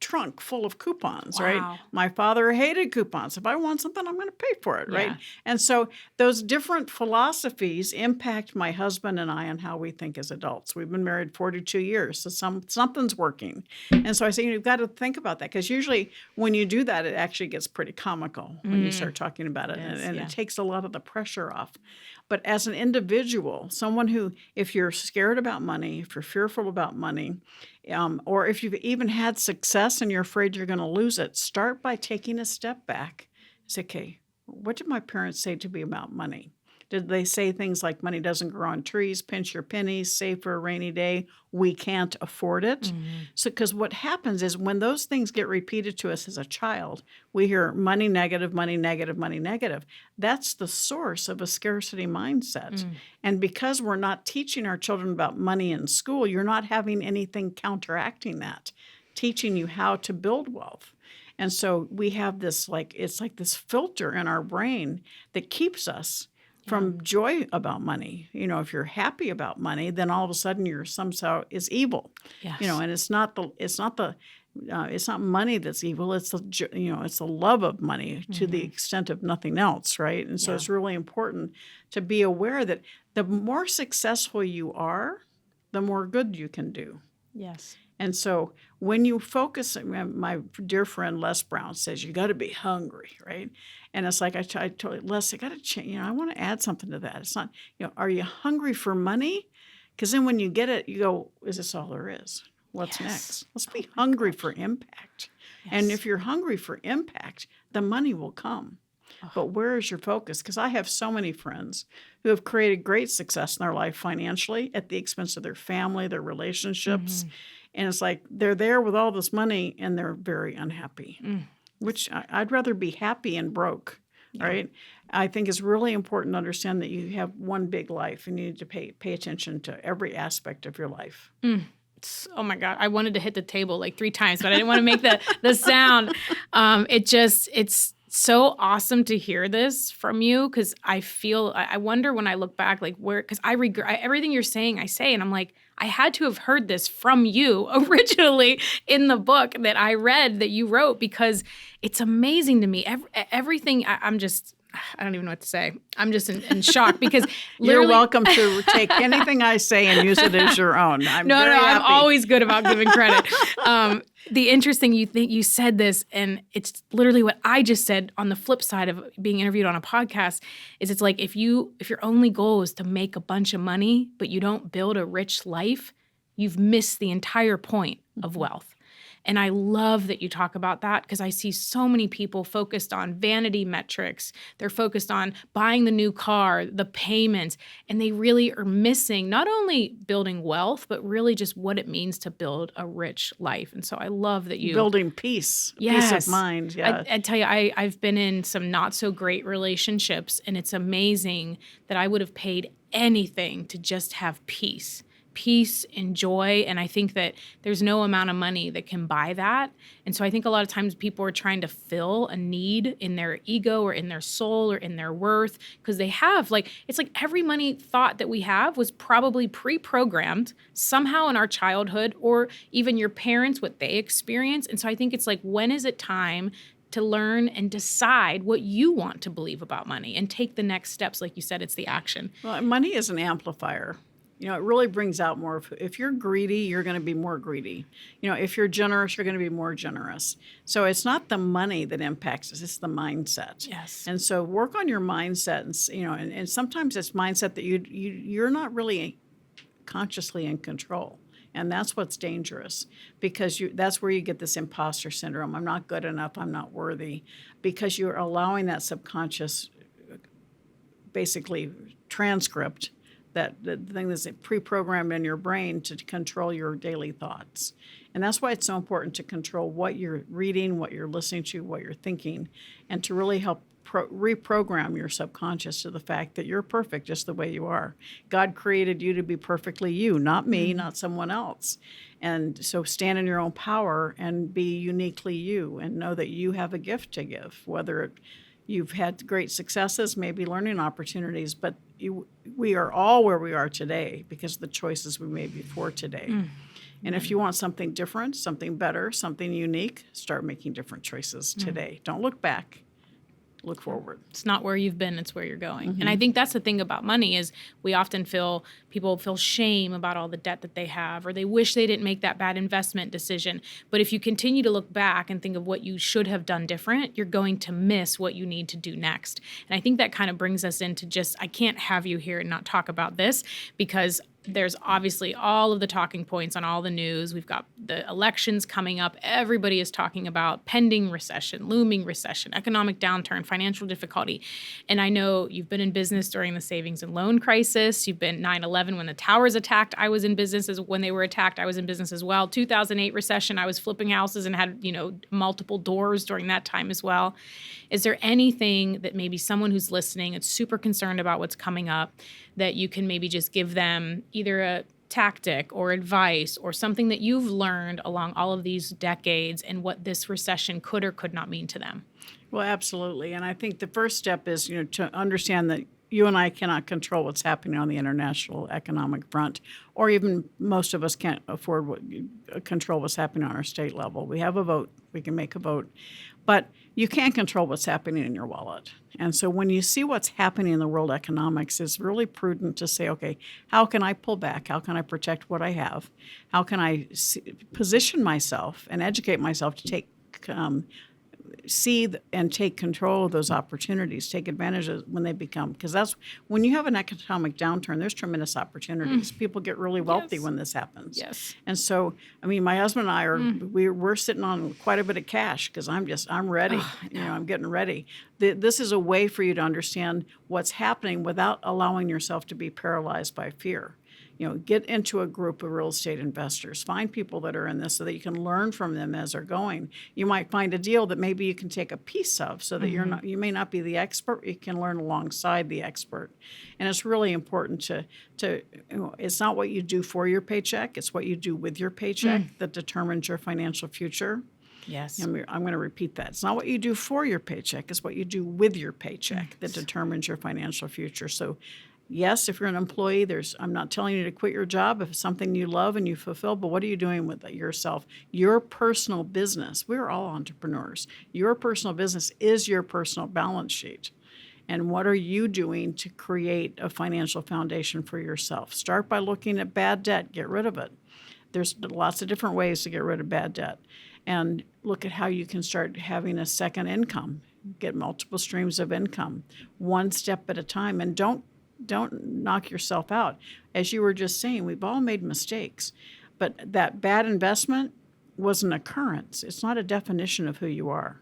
trunk full of coupons, right? My father hated coupons. If I want something, I'm going to pay for it, right? And so those different philosophies impact my husband and I on how we think as adults. We've been married 42 years, so something's working. And so I say, you've got to think about that, because usually when you do that, it actually gets pretty comical when you start talking about it, and it takes a lot of the pressure off. But as an individual, someone who, if you're scared about money, if you're fearful about money, or if you've even had success and you're afraid you're going to lose it, start by taking a step back. Say, okay, what did my parents say to me about money? Did they say things like money doesn't grow on trees, pinch your pennies, save for a rainy day, we can't afford it? So, because what happens is when those things get repeated to us as a child, we hear money negative, money negative, money negative. That's the source of a scarcity mindset. And because we're not teaching our children about money in school, you're not having anything counteracting that, teaching you how to build wealth. And so we have this it's like this filter in our brain that keeps us from joy about money. If you're happy about money, then all of a sudden you're somehow is evil. And it's not money that's evil. It's it's the love of money to the extent of nothing else, right? And so it's really important to be aware that the more successful you are, the more good you can do. Yes. And so when you focus, my dear friend Les Brown says, you got to be hungry, right? And it's like I told Les, I got to change. I want to add something to that. It's not, are you hungry for money? Because then when you get it, you go, is this all there is? What's next? Let's be hungry for impact. And if you're hungry for impact, the money will come. But where is your focus? Because I have so many friends who have created great success in their life financially at the expense of their family, their relationships. And it's like they're there with all this money and they're very unhappy, which I'd rather be happy and broke, right? I think it's really important to understand that you have one big life and you need to pay attention to every aspect of your life. Oh my God, I wanted to hit the table like 3 times, but I didn't want to make the sound. It's so awesome to hear this from you, because I wonder when I look back, like because I regret everything you're saying, I say, and I'm like, I had to have heard this from you originally in the book that I read that you wrote, because it's amazing to me. Everything, I don't even know what to say. I'm just in shock, because you're welcome to take anything I say and use it as your own. I'm always good about giving credit. The interesting, you said this, and it's literally what I just said on the flip side of being interviewed on a podcast, is it's like if your only goal is to make a bunch of money, but you don't build a rich life, you've missed the entire point of wealth. And I love that you talk about that, because I see so many people focused on vanity metrics. They're focused on buying the new car, the payments, and they really are missing not only building wealth, but really just what it means to build a rich life. And so I love that you... Building peace, peace of mind. Yeah. I tell you, I've been in some not so great relationships, and it's amazing that I would have paid anything to just have peace and joy. And I think that there's no amount of money that can buy that. And so I think a lot of times people are trying to fill a need in their ego or in their soul or in their worth, because they have it's like every money thought that we have was probably pre-programmed somehow in our childhood, or even your parents, what they experienced. And so I think it's like, when is it time to learn and decide what you want to believe about money and take the next steps? Like you said, it's the action. Well, money is an amplifier. It really brings out more of, if you're greedy, you're going to be more greedy. If you're generous, you're going to be more generous. So it's not the money that impacts us, it's the mindset. Yes. And so work on your mindset, and sometimes it's mindset that you're not really consciously in control. And that's what's dangerous, because that's where you get this imposter syndrome. I'm not good enough. I'm not worthy, because you're allowing that subconscious, basically, transcript, that the thing that's pre-programmed in your brain to control your daily thoughts. And that's why it's so important to control what you're reading, what you're listening to, what you're thinking, and to really help reprogram your subconscious to the fact that you're perfect just the way you are. God created you to be perfectly you, not me, not someone else. And so stand in your own power and be uniquely you, and know that you have a gift to give, whether you've had great successes, maybe learning opportunities, but we are all where we are today because of the choices we made before today. And if you want something different, something better, something unique, start making different choices today. Don't look back. Look forward. It's not where you've been, it's where you're going. And I think that's the thing about money, is we often people feel shame about all the debt that they have, or they wish they didn't make that bad investment decision. But if you continue to look back and think of what you should have done different, you're going to miss what you need to do next. And I think that kind of brings us into I can't have you here and not talk about this, because there's obviously all of the talking points on all the news. We've got the elections coming up. Everybody is talking about pending recession, looming recession, economic downturn, financial difficulty. And I know you've been in business during the savings and loan crisis. You've been 9/11 when the towers attacked. I was in business when they were attacked. I was in business as well. 2008 recession, I was flipping houses and had, multiple doors during that time as well. Is there anything that maybe someone who's listening is super concerned about what's coming up, that you can maybe just give them either a tactic or advice or something that you've learned along all of these decades, and what this recession could or could not mean to them? Well, absolutely. And I think the first step is, to understand that you and I cannot control what's happening on the international economic front, or even most of us can't control what's happening on our state level. We have a vote. We can make a vote. But you can't control what's happening in your wallet. And so when you see what's happening in the world economics, it's really prudent to say, okay, how can I pull back? How can I protect what I have? How can I position myself and educate myself to see and take control of those opportunities, take advantage of when they become, because that's when you have an economic downturn, there's tremendous opportunities. People get really wealthy when this happens. Yes. And so, my husband and I we're sitting on quite a bit of cash, because I'm ready. I'm getting ready. This is a way for you to understand what's happening without allowing yourself to be paralyzed by fear. Get into a group of real estate investors. Find people that are in this so that you can learn from them as they're going. You might find a deal that maybe you can take a piece of, so that you may not be the expert. You can learn alongside the expert. And it's really important to it's not what you do for your paycheck, it's what you do with your paycheck that determines your financial future. Yes. I'm going to repeat that. It's not what you do for your paycheck, it's what you do with your paycheck that determines your financial future. So yes, if you're an employee, I'm not telling you to quit your job if it's something you love and you fulfill, but what are you doing with yourself? Your personal business, we're all entrepreneurs. Your personal business is your personal balance sheet. And what are you doing to create a financial foundation for yourself? Start by looking at bad debt. Get rid of it. There's lots of different ways to get rid of bad debt. And look at how you can start having a second income. Get multiple streams of income, one step at a time. And don't knock yourself out. As you were just saying, we've all made mistakes, but that bad investment was an occurrence. It's not a definition of who you are.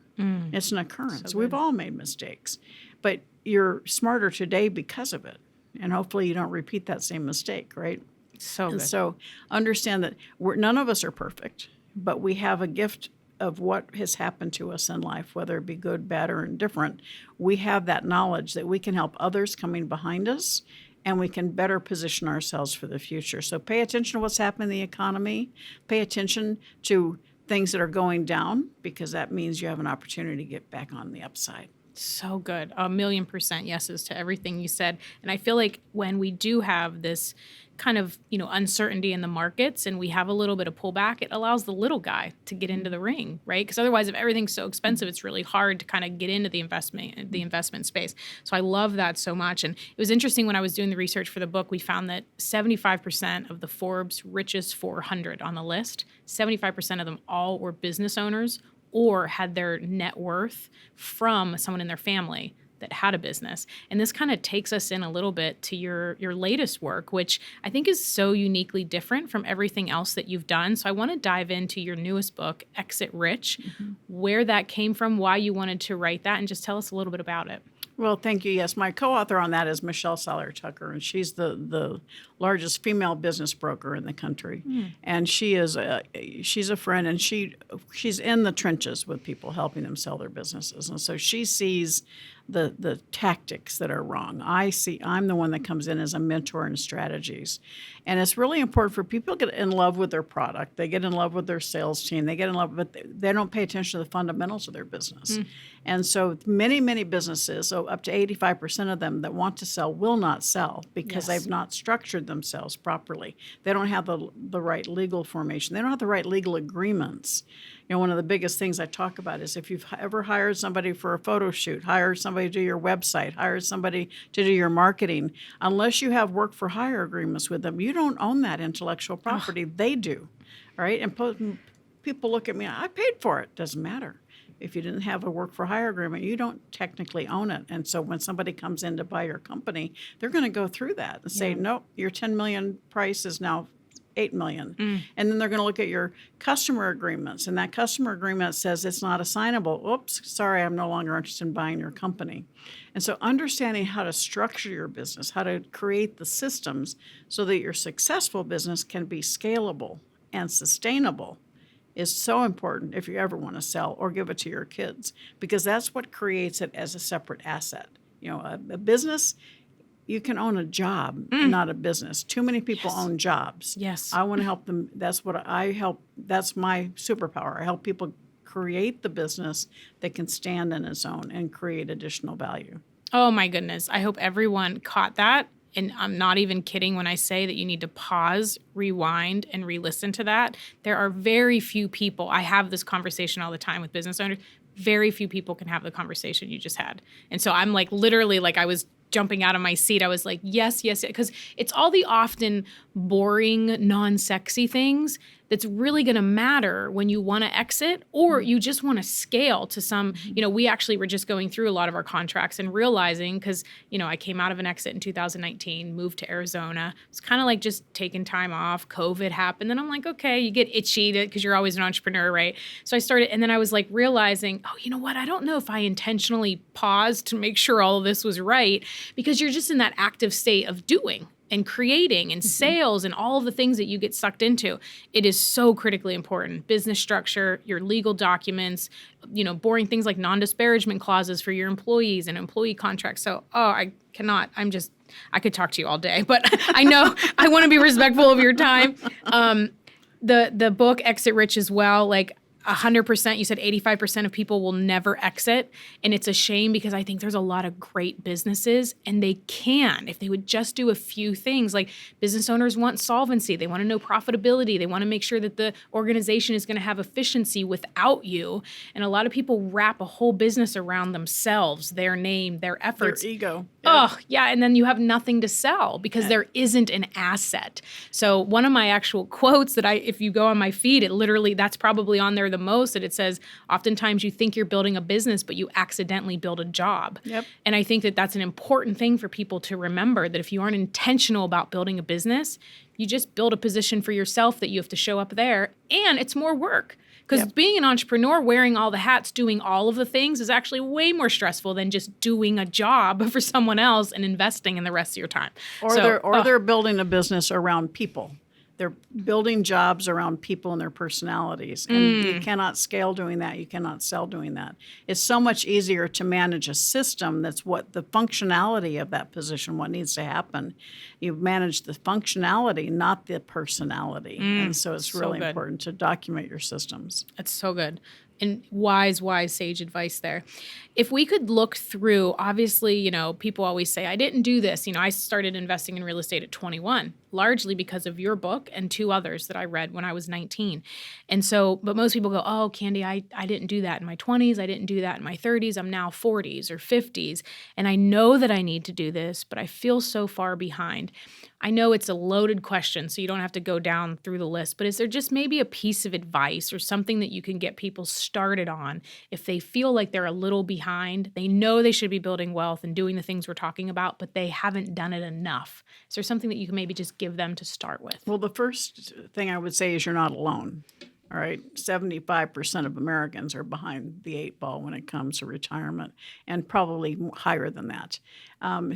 It's an occurrence. So we've all made mistakes, but you're smarter today because of it. And hopefully you don't repeat that same mistake, right? So understand that none of us are perfect, but we have a gift of what has happened to us in life, whether it be good, bad, or indifferent. We have that knowledge that we can help others coming behind us, and we can better position ourselves for the future. So pay attention to what's happening in the economy. Pay attention to things that are going down, because that means you have an opportunity to get back on the upside. So good. 1,000,000% yeses to everything you said. And I feel like when we do have this kind of, uncertainty in the markets and we have a little bit of pullback, it allows the little guy to get into the ring, right? Because otherwise, if everything's so expensive, it's really hard to kind of get into the investment space. So I love that so much. And it was interesting when I was doing the research for the book, we found that 75% of the Forbes richest 400 on the list, 75% of them all were business owners or had their net worth from someone in their family that had a business. And this kind of takes us in a little bit to your latest work, which I think is so uniquely different from everything else that you've done. So I want to dive into your newest book, Exit Rich, where that came from, why you wanted to write that, and just tell us a little bit about it. Well, thank you. Yes, my co-author on that is Michelle Salyer-Tucker, and she's the largest female business broker in the country. And she's a friend, and she's in the trenches with people, helping them sell their businesses. And so she sees the tactics that are wrong. I'm the one that comes in as a mentor in strategies. And it's really important for people to get in love with their product. They get in love with their sales team. They get in love, but they don't pay attention to the fundamentals of their business. And so many, many businesses, so up to 85% of them that want to sell will not sell because they've not structured themselves properly. They don't have the right legal formation. They don't have the right legal agreements. One of the biggest things I talk about is if you've ever hired somebody for a photo shoot, hire somebody to do your website, hire somebody to do your marketing, unless you have work for hire agreements with them, you don't own that intellectual property. They do, right? And people look at me, I paid for it. Doesn't matter. If you didn't have a work for hire agreement, you don't technically own it. And so when somebody comes in to buy your company, they're going to go through that and say, nope, your $10 million price is now $8 million. And then they're going to look at your customer agreements, and that customer agreement says it's not assignable. Oops, sorry, I'm no longer interested in buying your company. And so understanding how to structure your business, how to create the systems so that your successful business can be scalable and sustainable is so important if you ever want to sell or give it to your kids, because that's what creates it as a separate asset. A business, you can own a job, not a business. Too many people own jobs. Yes. I want to help them. That's what I help. That's my superpower. I help people create the business that can stand on its own and create additional value. Oh my goodness. I hope everyone caught that. And I'm not even kidding when I say that you need to pause, rewind, and re-listen to that. There are very few people, I have this conversation all the time with business owners, very few people can have the conversation you just had. And so I'm like, literally, like I was jumping out of my seat. I was like, yes, because it's all the often boring, non-sexy things that's really going to matter when you want to exit or you just want to scale to some, we actually were just going through a lot of our contracts and realizing, because, I came out of an exit in 2019, moved to Arizona. It's kind of like just taking time off. COVID happened. Then I'm like, okay, you get itchy because you're always an entrepreneur, right? So I started, and then I was like realizing, oh, you know what? I don't know if I intentionally paused to make sure all of this was right, because you're just in that active state of doing and creating and sales and all of the things that you get sucked into. It is so critically important. Business structure, your legal documents, boring things like non-disparagement clauses for your employees and employee contracts. So, I cannot, I could talk to you all day, but I know I want to be respectful of your time. The book Exit Rich as well, like 100%, you said 85% of people will never exit. And it's a shame because I think there's a lot of great businesses and they can, if they would just do a few things. Like business owners want solvency. They want to know profitability. They want to make sure that the organization is going to have efficiency without you. And a lot of people wrap a whole business around themselves, their name, their efforts. Their ego. Oh, yeah. And then you have nothing to sell because there isn't an asset. So one of my actual quotes that if you go on my feed, it literally, that's probably on there the most, that it says, oftentimes you think you're building a business, but you accidentally build a job. Yep. And I think that that's an important thing for people to remember, that if you aren't intentional about building a business, you just build a position for yourself that you have to show up there, and it's more work. Because being an entrepreneur, wearing all the hats, doing all of the things is actually way more stressful than just doing a job for someone else and investing in the rest of your time. Or they're building a business around people. They're building jobs around people and their personalities. And you cannot scale doing that. You cannot sell doing that. It's so much easier to manage a system that's what the functionality of that position, what needs to happen. You manage the functionality, not the personality. And so it's really important to document your systems. That's so good. And wise sage advice there. If we could look through, obviously, people always say, I didn't do this. I started investing in real estate at 21, largely because of your book and 2 others that I read when I was 19. And so, but most people go, oh, Candy, I didn't do that in my 20s. I didn't do that in my 30s. I'm now 40s or 50s. And I know that I need to do this, but I feel so far behind. I know it's a loaded question, so you don't have to go down through the list, but is there just maybe a piece of advice or something that you can get people started on if they feel like they're a little behind? They know they should be building wealth and doing the things we're talking about, but they haven't done it enough. Is there something that you can maybe just give them to start with? Well, the first thing I would say is you're not alone. All right, 75% of Americans are behind the 8 ball when it comes to retirement, and probably higher than that.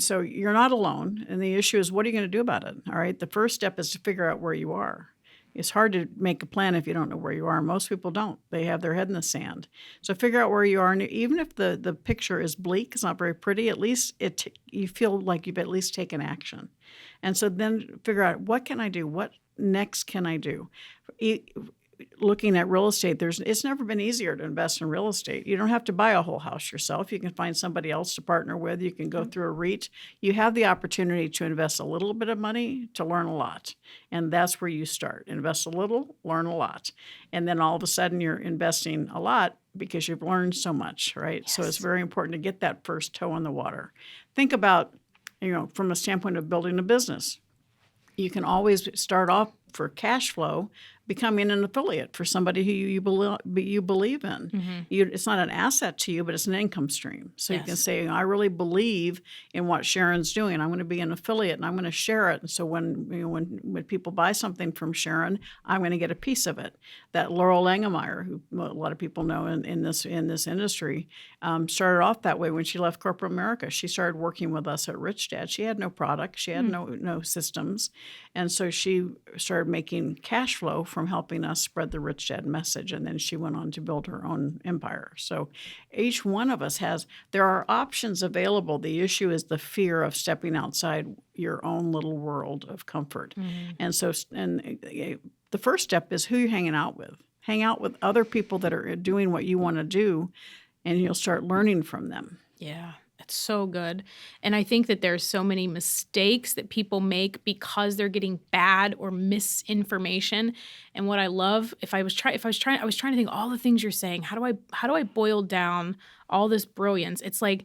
So you're not alone, and the issue is, what are you going to do about it? All right, the first step is to figure out where you are. It's hard to make a plan if you don't know where you are. Most people don't. They have their head in the sand. So figure out where you are, and even if the picture is bleak, it's not very pretty, at least you feel like you've at least taken action. And so then figure out, what can I do? What next can I do? Looking at real estate, it's never been easier to invest in real estate. You don't have to buy a whole house yourself. You can find somebody else to partner with. You can go through a REIT. You have the opportunity to invest a little bit of money to learn a lot. And that's where you start. Invest a little, learn a lot. And then all of a sudden you're investing a lot because you've learned so much, right? Yes. So it's very important to get that first toe in the water. Think about, from a standpoint of building a business. You can always start off for cash flow becoming an affiliate for somebody who you believe in. Mm-hmm. It's not an asset to you, but it's an income stream. So yes. You can say, I really believe in what Sharon's doing. I'm going to be an affiliate, and I'm going to share it. And so when people buy something from Sharon, I'm going to get a piece of it. That Laurel Langemeyer, who a lot of people know in this industry, started off that way when she left corporate America. She started working with us at Rich Dad. She had no product. She had no systems. And so she started making cash flow from helping us spread the Rich Dad message, and then she went on to build her own empire. So each one of us there are options available. The issue is the fear of stepping outside your own little world of comfort. Mm-hmm. And the first step is who you're hanging out with. Hang out with other people that are doing what you want to do, and you'll start learning from them. Yeah. It's so good. And I think that there's so many mistakes that people make because they're getting bad or misinformation. And what I love, I was trying to think all the things you're saying. How do I boil down all this brilliance? It's like,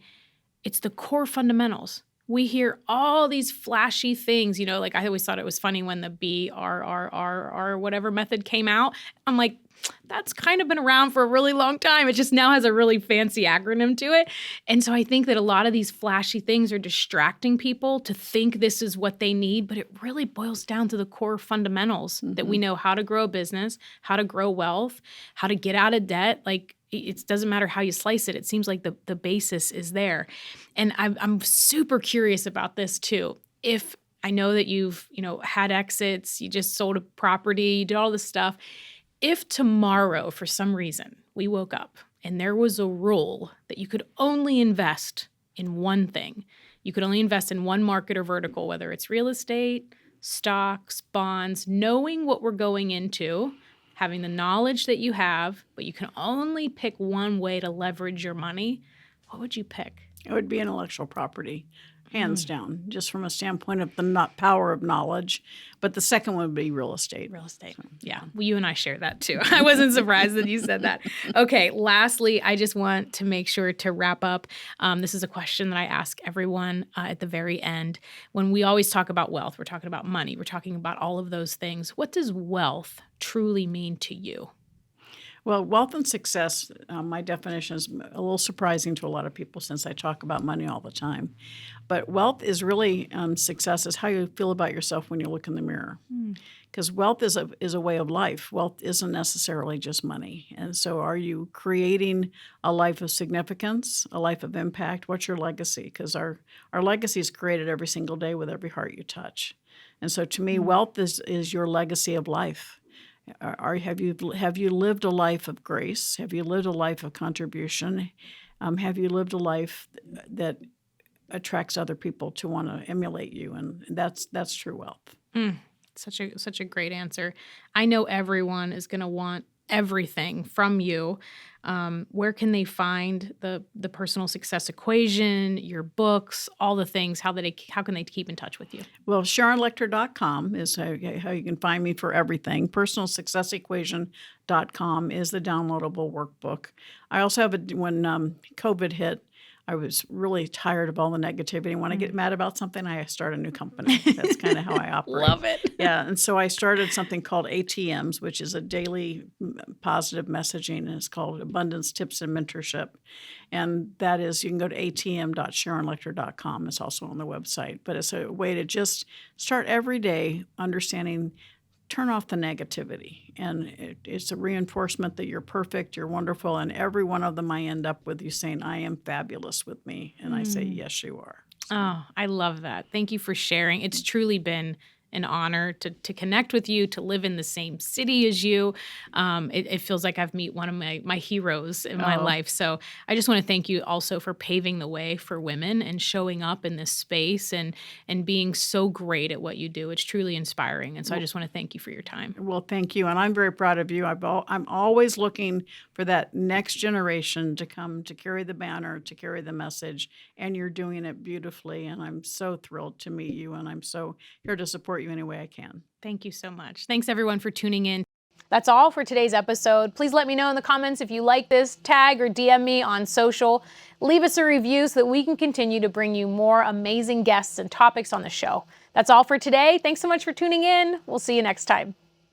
it's the core fundamentals. We hear all these flashy things, like I always thought it was funny when the BRRR whatever method came out. I'm like, that's kind of been around for a really long time. It just now has a really fancy acronym to it. And so I think that a lot of these flashy things are distracting people to think this is what they need, but it really boils down to the core fundamentals that we know: how to grow a business, how to grow wealth, how to get out of debt. Like, it doesn't matter how you slice it. It seems like the basis is there. And I'm super curious about this too. If I know that you've, had exits, you just sold a property, you did all this stuff. If tomorrow, for some reason, we woke up and there was a rule that you could only invest in one thing, you could only invest in one market or vertical, whether it's real estate, stocks, bonds, knowing what we're going into, having the knowledge that you have, but you can only pick one way to leverage your money, what would you pick? It would be intellectual property, hands down, just from a standpoint of the power of knowledge. But the second one would be real estate. Real estate. So, yeah. Well, you and I share that too. I wasn't surprised that you said that. Okay. Lastly, I just want to make sure to wrap up. This is a question that I ask everyone at the very end. When we always talk about wealth, we're talking about money, we're talking about all of those things. What does wealth truly mean to you? Well, wealth and success, my definition is a little surprising to a lot of people since I talk about money all the time. But wealth is really, success is how you feel about yourself when you look in the mirror. Because wealth is a way of life. Wealth isn't necessarily just money. And so are you creating a life of significance, a life of impact? What's your legacy? Because our legacy is created every single day with every heart you touch. And so to me, wealth is your legacy of life. Have you lived a life of grace? Have you lived a life of contribution? Have you lived a life that attracts other people to want to emulate you? And that's true wealth. Such a great answer. I know everyone is going to want everything from you, where can they find the personal success equation, your books, all the things? How can they keep in touch with you? Well, SharonLechter.com is how you can find me for everything. PersonalSuccessEquation.com is the downloadable workbook. I also have when COVID hit, I was really tired of all the negativity. When I get mad about something, I start a new company. That's kind of how I operate. Love it. Yeah, and so I started something called ATMs, which is a daily positive messaging, and it's called Abundance Tips and Mentorship. And that is, you can go to atm.sharonlechter.com. It's also on the website. But it's a way to just start every day understanding, turn off the negativity. And it's a reinforcement that you're perfect, you're wonderful. And every one of them I end up with you saying, I am fabulous with me. And I say, yes, you are. So. Oh, I love that. Thank you for sharing. It's truly been an honor to connect with you, to live in the same city as you. It feels like I've met one of my heroes in my life. So I just want to thank you also for paving the way for women and showing up in this space and being so great at what you do. It's truly inspiring. And so I just want to thank you for your time. Well, thank you. And I'm very proud of you. I'm always looking for that next generation to come to carry the banner, to carry the message. And you're doing it beautifully. And I'm so thrilled to meet you. And I'm so here to support you any way I can. Thank you so much. Thanks everyone for tuning in. That's all for today's episode. Please let me know in the comments if you like this, tag or DM me on social. Leave us a review so that we can continue to bring you more amazing guests and topics on the show. That's all for today. Thanks so much for tuning in. We'll see you next time.